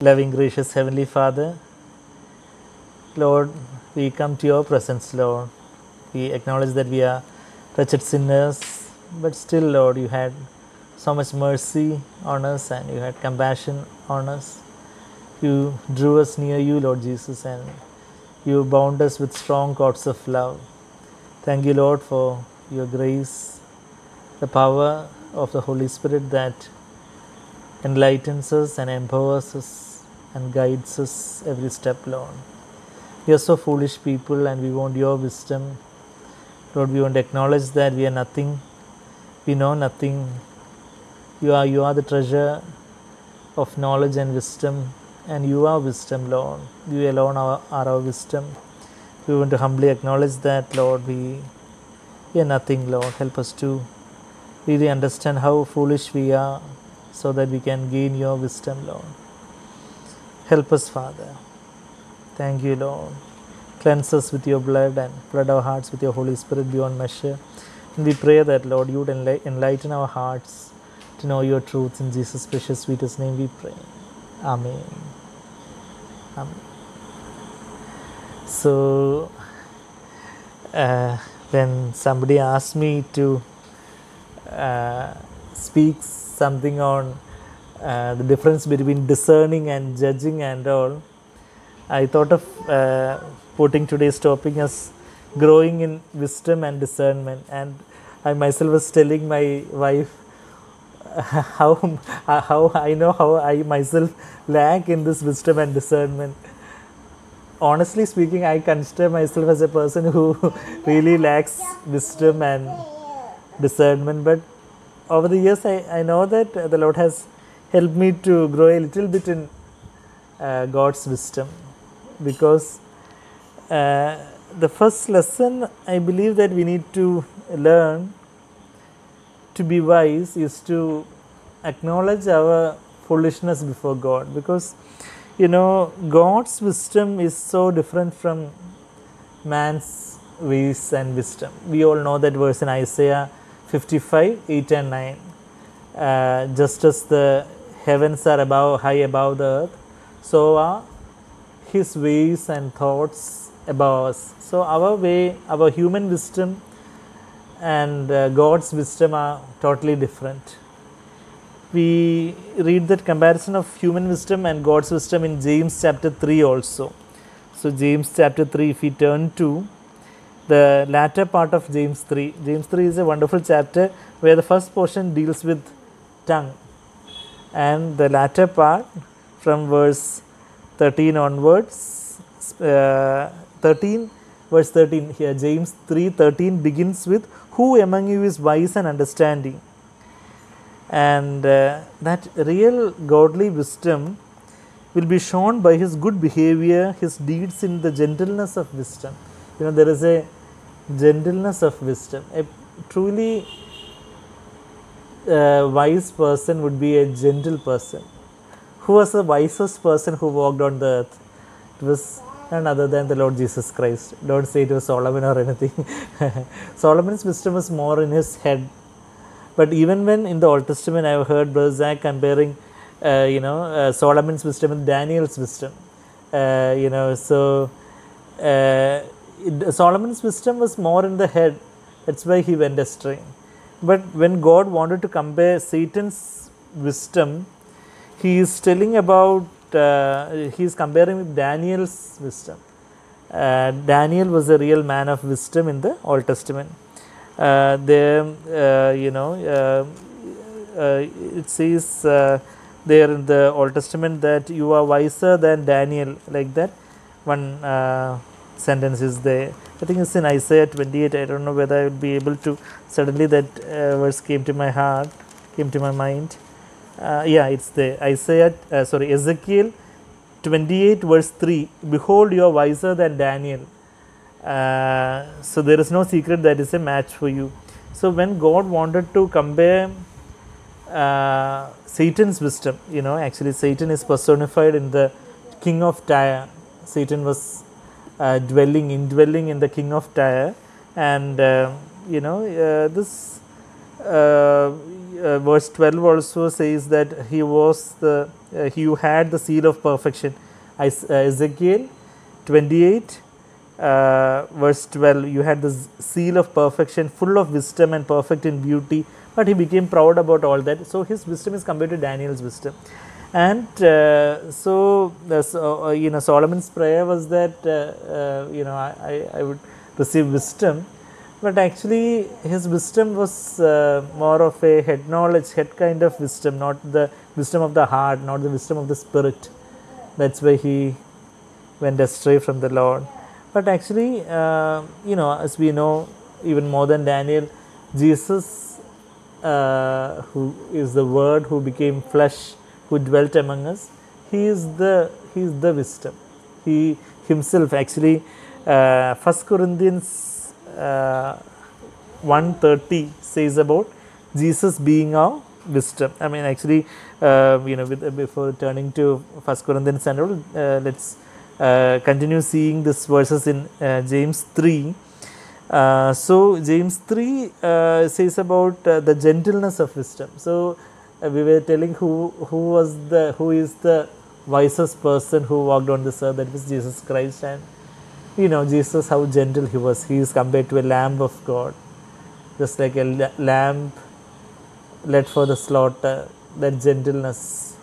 Loving, gracious Heavenly Father, Lord, we come to your presence, Lord. We acknowledge that we are wretched sinners, but still, Lord, you had so much mercy on us and you had compassion on us. You drew us near you, Lord Jesus, and you bound us with strong cords of love. Thank you, Lord, for your grace, the power of the Holy Spirit that enlightens us and empowers us and guides us every step, Lord. We are so foolish people and we want your wisdom. Lord, we want to acknowledge that we are nothing, we know nothing. You are the treasure of knowledge and wisdom, and you are wisdom, Lord. You alone are our wisdom. We want to humbly acknowledge that, Lord, we are nothing, Lord. Help us to really understand how foolish we are so that we can gain your wisdom, Lord. Help us, Father. Thank you, Lord. Cleanse us with your blood and flood our hearts with your Holy Spirit beyond measure. And we pray that, Lord, you would enlighten our hearts to know your truths. In Jesus' precious, sweetest name we pray. Amen. Amen. So, when somebody asked me to speak something on the difference between discerning and judging and all, I thought of putting today's topic as growing in wisdom and discernment. And I myself was telling my wife how I know how I myself lack in this wisdom and discernment. Honestly speaking, I consider myself as a person who really lacks wisdom and discernment. But over the years, I know that the Lord has helped me to grow a little bit in God's wisdom, because the first lesson I believe that we need to learn to be wise is to acknowledge our foolishness before God, because God's wisdom is so different from man's ways and wisdom. We all know that verse in Isaiah 55, 8 and 9. Just as the heavens are high above the earth, so are his ways and thoughts above us. So our human wisdom and God's wisdom are totally different. We read that comparison of human wisdom and God's wisdom in James chapter 3 also. So James chapter 3, if we turn to the latter part of James 3. James 3 is a wonderful chapter where the first portion deals with tongue, and the latter part from verse 13 onwards, 13 verse 13 here, James 3:13 begins with, "Who among you is wise and understanding?" And that real godly wisdom will be shown by his good behavior, his deeds in the gentleness of wisdom. There is a gentleness of wisdom. A truly wise person would be a gentle person. Who was the wisest person who walked on the earth? It was none other than the Lord Jesus Christ. Don't say it was Solomon or anything. Solomon's wisdom was more in his head. But even when in the Old Testament, I have heard Brother Zach comparing, Solomon's wisdom with Daniel's wisdom. Solomon's wisdom was more in the head. That's why he went astray. But when God wanted to compare Satan's wisdom, he is telling about, he is comparing with Daniel's wisdom. Daniel was a real man of wisdom in the Old Testament. It says there in the Old Testament that you are wiser than Daniel, like that. One sentence is there. I think it's in Isaiah 28. I don't know whether I will be able to. Suddenly that verse came to my mind. It's there. Ezekiel 28 verse 3. Behold, you are wiser than Daniel. So there is no secret that is a match for you. So when God wanted to compare Satan's wisdom, actually Satan is personified in the king of Tyre. Satan was indwelling in the king of Tyre, and verse 12 also says that he was you had the seal of perfection. Ezekiel 28 verse 12, you had the seal of perfection, full of wisdom and perfect in beauty, but he became proud about all that. So his wisdom is compared to Daniel's wisdom. And Solomon's prayer was that I would receive wisdom, but actually his wisdom was more of a head knowledge, head kind of wisdom, not the wisdom of the heart, not the wisdom of the spirit. That's why he went astray from the Lord. But actually, as we know, even more than Daniel, Jesus, who is the Word who became flesh, who dwelt among us, he is the wisdom. He himself actually, 1 Corinthians 1:30 says about Jesus being our wisdom. I mean, actually, before turning to 1 Corinthians and all, let's continue seeing these verses in James 3. So James 3 says about the gentleness of wisdom. So we were telling who is the wisest person who walked on this earth, that was Jesus Christ. And Jesus, how gentle he was. He is compared to a lamb of God, just like a lamb led for the slaughter, that gentleness.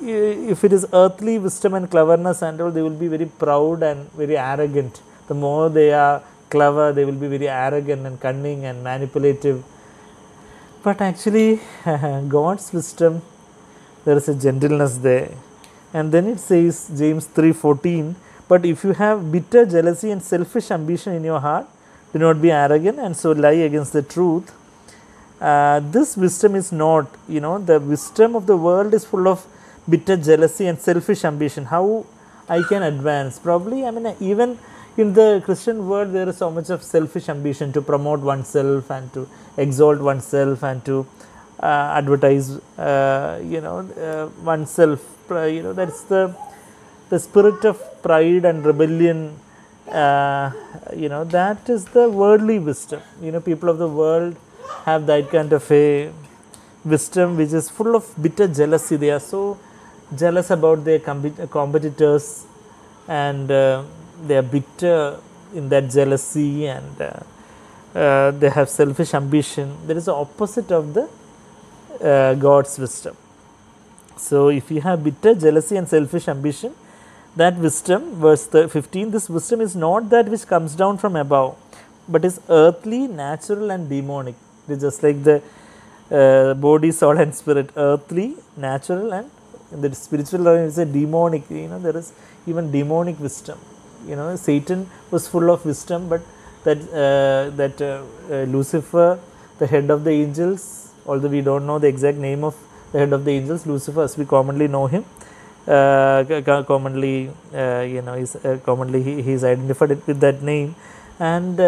If it is earthly wisdom and cleverness and all, they will be very proud and very arrogant. The more they are clever, they will be very arrogant and cunning and manipulative. But actually, God's wisdom, there is a gentleness there. And then it says, James 3:14, but if you have bitter jealousy and selfish ambition in your heart, do not be arrogant and so lie against the truth. This wisdom is not, the wisdom of the world is full of bitter jealousy and selfish ambition. How I can advance? Probably, even in the Christian world, there is so much of selfish ambition to promote oneself and to exalt oneself and to advertise, oneself. That's the spirit of pride and rebellion. That is the worldly wisdom. People of the world have that kind of a wisdom which is full of bitter jealousy. They are so jealous about their competitors, and they are bitter in that jealousy, and they have selfish ambition. That is the opposite of the God's wisdom. So if you have bitter jealousy and selfish ambition, that wisdom, verse 15, this wisdom is not that which comes down from above, but is earthly, natural and demonic. It is just like the body, soul and spirit, earthly, natural, and in the spiritual realm is a demonic. There is even demonic wisdom. Satan was full of wisdom, but that Lucifer, the head of the angels, although we don't know the exact name of the head of the angels, Lucifer, as we commonly know him, commonly he is identified with that name, and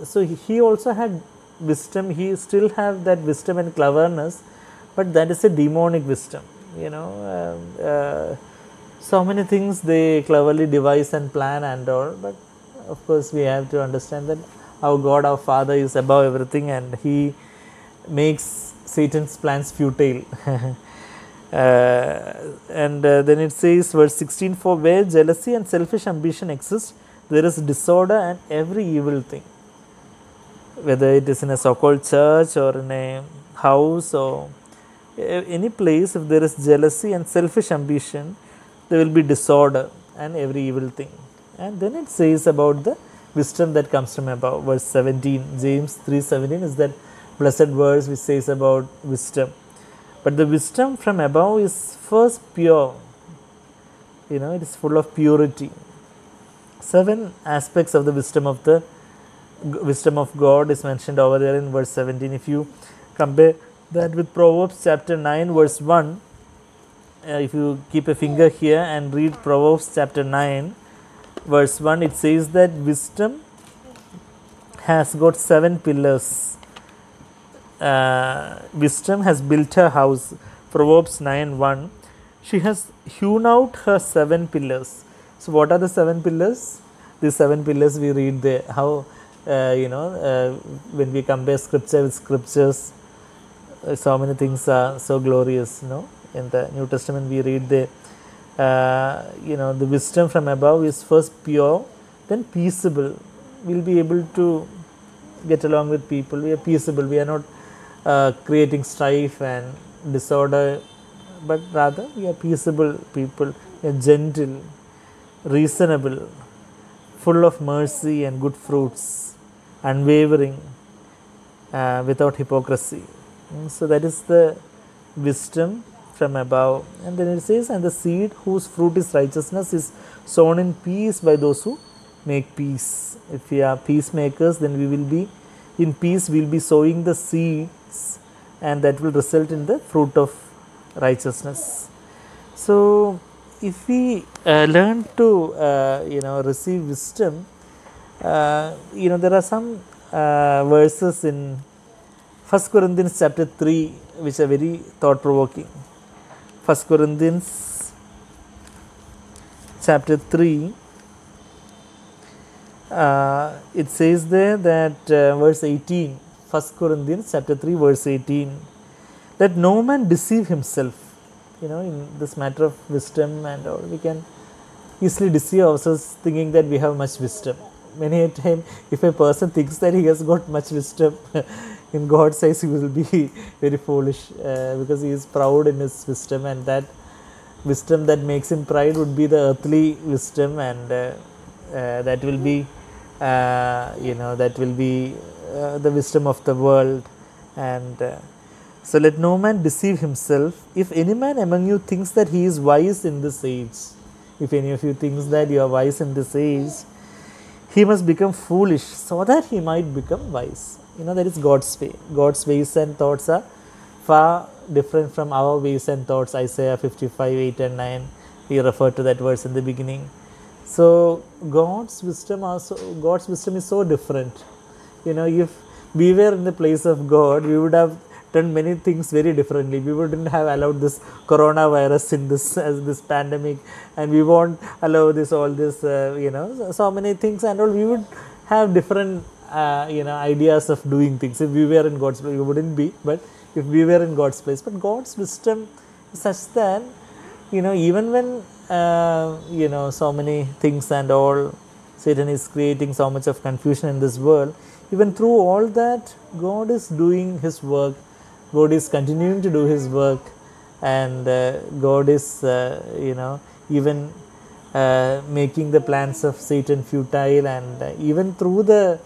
so he also had wisdom. He still have that wisdom and cleverness, but that is a demonic wisdom. So many things they cleverly devise and plan and all, but of course we have to understand that our God, our Father, is above everything, and he makes Satan's plans futile. And then it says, verse 16, for where jealousy and selfish ambition exist, there is disorder and every evil thing. Whether it is in a so-called church or in a house or any place, if there is jealousy and selfish ambition, there will be disorder and every evil thing. And then it says about the wisdom that comes from above. Verse 17, James 3:17 is that blessed verse which says about wisdom. But the wisdom from above is first pure. It is full of purity. 7 aspects of the wisdom of God is mentioned over there in verse 17. If you compare that with Proverbs chapter 9 verse 1, if you keep a finger here and read Proverbs chapter 9 verse 1, it says that wisdom has got 7 pillars. Wisdom has built her house. Proverbs 9:1. She has hewn out her 7 pillars. So what are the 7 pillars? These 7 pillars we read there. How when we compare scripture with scriptures, so many things are so glorious. In the New Testament we read the the wisdom from above is first pure, then peaceable. We'll be able to get along with people. We are peaceable. We are not creating strife and disorder, but rather we are peaceable people. We are gentle, reasonable, full of mercy and good fruits, unwavering, without hypocrisy. So that is the wisdom from above. And then it says, and the seed whose fruit is righteousness is sown in peace by those who make peace. If we are peacemakers, then we will be in peace. We will be sowing the seeds, and that will result in the fruit of righteousness. So if we learn to receive wisdom, there are some verses in 1 Corinthians chapter 3 which are very thought provoking. 1 Corinthians chapter 3, it says there that verse 18, 1 Corinthians chapter 3 verse 18, that no man deceive himself. In this matter of wisdom and all, we can easily deceive ourselves thinking that we have much wisdom. Many a time, if a person thinks that he has got much wisdom, in God's eyes he will be very foolish, because he is proud in his wisdom, and that wisdom that makes him pride would be the earthly wisdom, and that will be the wisdom of the world. And so let no man deceive himself. If any man among you thinks that he is wise in this age, if any of you thinks that you are wise in this age, he must become foolish so that he might become wise. That is God's way. God's ways and thoughts are far different from our ways and thoughts. Isaiah 55, 8 and 9, we refer to that verse in the beginning. So God's wisdom is so different. If we were in the place of God, we would have done many things very differently. We wouldn't have allowed this coronavirus in this pandemic, and we won't allow so many things, and all. We would have different ideas of doing things. If we were in God's place, we wouldn't be, but if we were in God's place. But God's wisdom is such that even when so many things and all, Satan is creating so much of confusion in this world, even through all that, God is doing his work. God is continuing to do his work, and God is even making the plans of Satan futile, and even through the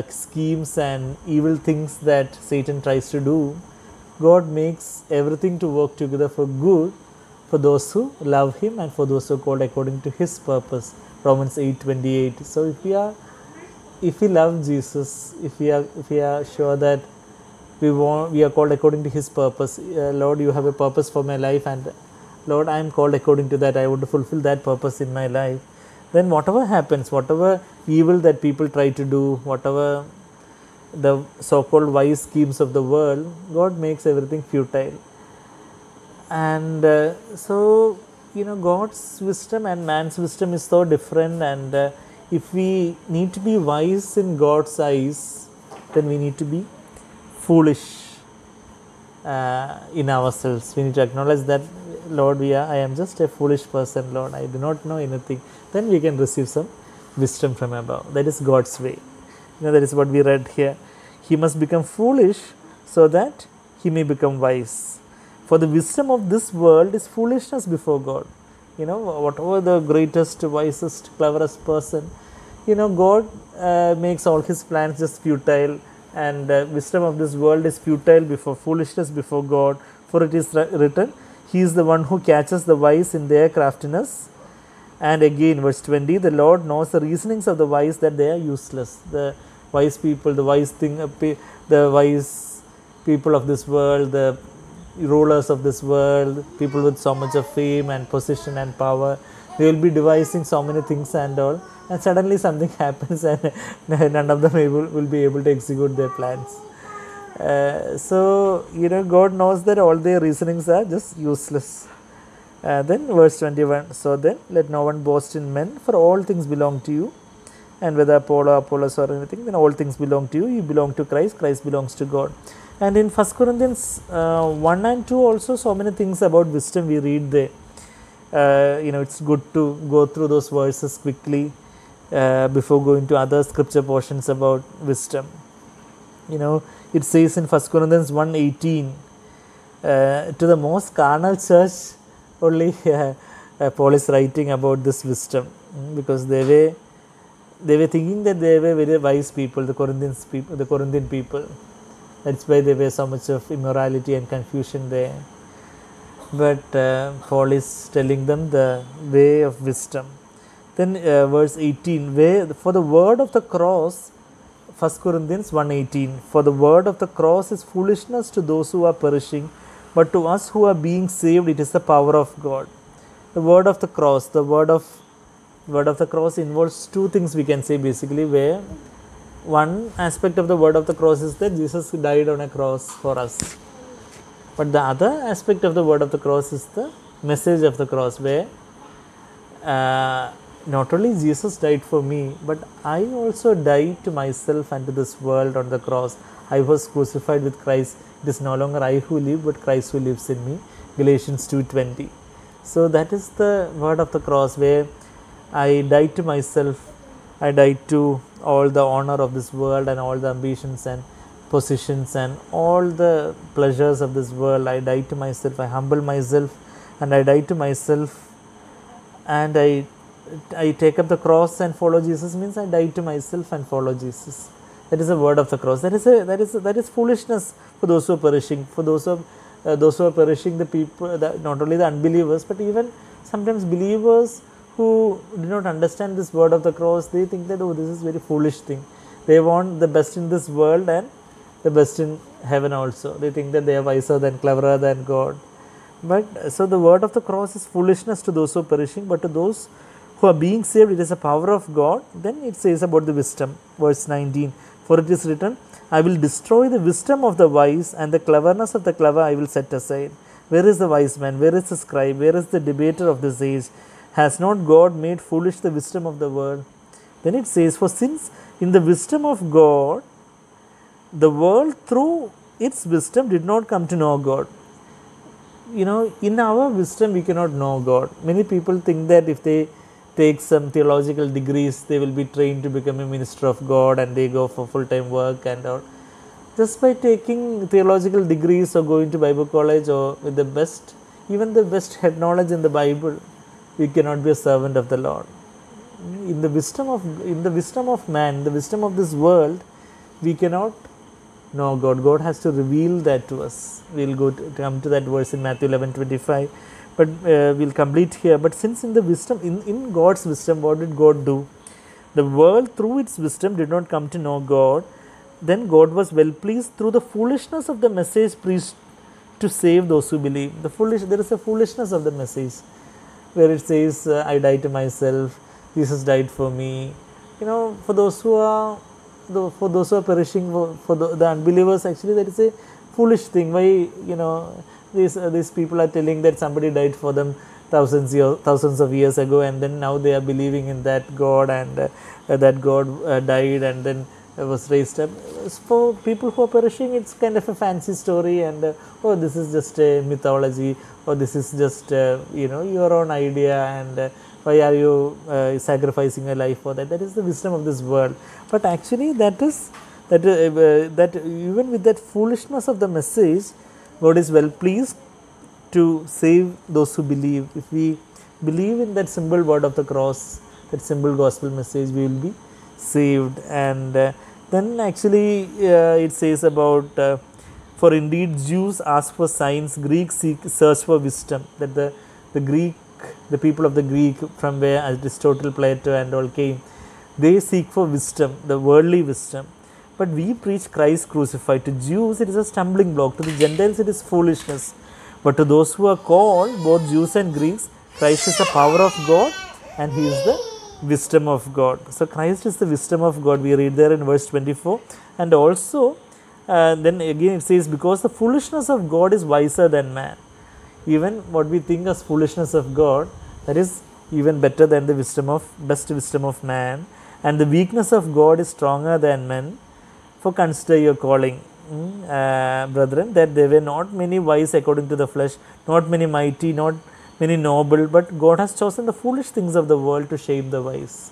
schemes and evil things that Satan tries to do, God makes everything to work together for good for those who love him and for those who are called according to his purpose. Romans 8:28. So if we love Jesus, if we are sure that we are called according to his purpose, Lord, you have a purpose for my life, and Lord, I am called according to that. I want to fulfill that purpose in my life. Then whatever happens, whatever evil that people try to do, whatever the so-called wise schemes of the world, God makes everything futile. And so God's wisdom and man's wisdom is so different, and if we need to be wise in God's eyes, then we need to be foolish in ourselves. We need to acknowledge that, Lord, I am just a foolish person, Lord, I do not know anything. Then we can receive some wisdom from above. That is God's way. That is what we read here. He must become foolish so that he may become wise. For the wisdom of this world is foolishness before God. Whatever the greatest, wisest, cleverest person, God makes all his plans just futile, and wisdom of this world is foolishness before God. For it is written, he is the one who catches the wise in their craftiness. And again, verse 20, the Lord knows the reasonings of the wise, that they are useless. The wise people, the wise people of this world, the rulers of this world, people with so much of fame and position and power, they will be devising so many things and all, and suddenly something happens and none of them will be able to execute their plans. So God knows that all their reasonings are just useless. Then verse 21, so then let no one boast in men, for all things belong to you, and whether Apollos or anything, then all things belong to you. You belong to Christ, Christ belongs to God. And in 1 Corinthians 1 and 2 also, so many things about wisdom we read there. It's good to go through those verses quickly before going to other scripture portions about wisdom. It says in 1 Corinthians 1:18, to the most carnal church only Paul is writing about this wisdom, because they were thinking that they were very wise people, the Corinthian people. That's why there was so much of immorality and confusion there. But Paul is telling them the way of wisdom. Then verse 18, for the word of the cross, 1 Corinthians 1:18, for the word of the cross is foolishness to those who are perishing, but to us who are being saved, it is the power of God. The word of the cross, the word of the cross involves two things, we can say basically, where one aspect of the word of the cross is that Jesus died on a cross for us. But the other aspect of the word of the cross is the message of the cross, where not only Jesus died for me, but I also died to myself and to this world on the cross. I was crucified with Christ. It is no longer I who live, but Christ who lives in me. Galatians 2:20. So that is the word of the cross, where I died to myself. I died to all the honor of this world and all the ambitions and positions and all the pleasures of this world. I died to myself. I humbled myself and I died to myself, and I take up the cross and follow Jesus. Means I die to myself and follow Jesus. That is the word of the cross. That is foolishness for those who are perishing. For those who are perishing, the people, not only the unbelievers, but even sometimes believers who do not understand this word of the cross. They think that, oh, this is very foolish thing. They want the best in this world and the best in heaven also. They think that they are wiser than, cleverer than God. But so the word of the cross is foolishness to those who are perishing, but to those who are being saved, it is a power of God. Then it says about the wisdom, verse 19, for it is written, I will destroy the wisdom of the wise, and the cleverness of the clever I will set aside. Where is the wise man? Where is the scribe? Where is the debater of this age? Has not God made foolish the wisdom of the world? Then it says, for since in the wisdom of God, the world through its wisdom did not come to know God. In our wisdom we cannot know God. Many people think that if they take some theological degrees, they will be trained to become a minister of God and they go for full-time work and all. Just by taking theological degrees or going to Bible college or with the best, even the best head knowledge in the Bible, we cannot be a servant of the Lord. In the wisdom of man, in the wisdom of this world, we cannot know God. God has to reveal that to us. We will come to that verse in Matthew 11:25, but we will complete here. But since in the wisdom, in God's wisdom, what did God do? The world through its wisdom did not come to know God. Then God was well pleased through the foolishness of the message preached to save those who believe. There is a foolishness of the message, where it says, I died to myself, Jesus died for me. For those who are perishing, for the unbelievers, actually that is a foolish thing. Why these people are telling that somebody died for them thousands of years ago, and then now they are believing in that God, and that God died and then was raised up. For people who are perishing, it's kind of a fancy story, and this is just a mythology, or this is just your own idea, and why are you sacrificing your life for that? That is the wisdom of this world. But actually that even with that foolishness of the message, God is well pleased to save those who believe. If we believe in that simple word of the cross, that simple gospel message, we will be saved. And then actually it says about, for indeed Jews ask for signs, Greeks search for wisdom. That the people of the Greek, from where Aristotle, Plato and all came, they seek for wisdom, the worldly wisdom. But we preach Christ crucified. To Jews it is a stumbling block, to the Gentiles it is foolishness. But to those who are called, both Jews and Greeks, Christ is the power of God and He is the wisdom of God. So Christ is the wisdom of God. We read there in verse 24. And also then again it says, because the foolishness of God is wiser than man. Even what we think as foolishness of God, that is even better than the best wisdom of man. And the weakness of God is stronger than men. For consider your calling. brethren, that there were not many wise according to the flesh, not many mighty, not many noble, but God has chosen the foolish things of the world to shame the wise.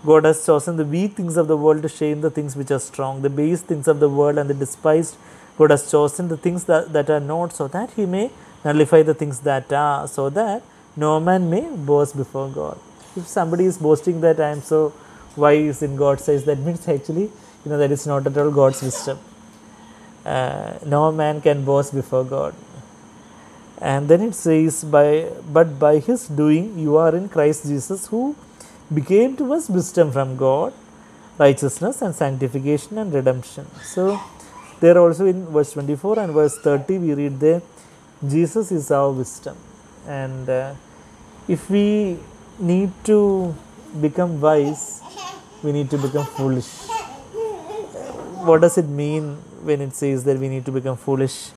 God has chosen the weak things of the world to shame the things which are strong, the base things of the world and the despised. God has chosen the things that are not, so that he may nullify the things that are, so that no man may boast before God. If somebody is boasting that I am so wise in God's eyes, that means actually, that is not at all God's wisdom. No man can boast before God. And then it says, but by his doing you are in Christ Jesus, who became to us wisdom from God, righteousness and sanctification and redemption. So there also in verse 24 and verse 30 we read there, Jesus is our wisdom. And if we need to become wise, we need to become foolish. What does it mean when it says that we need to become foolish?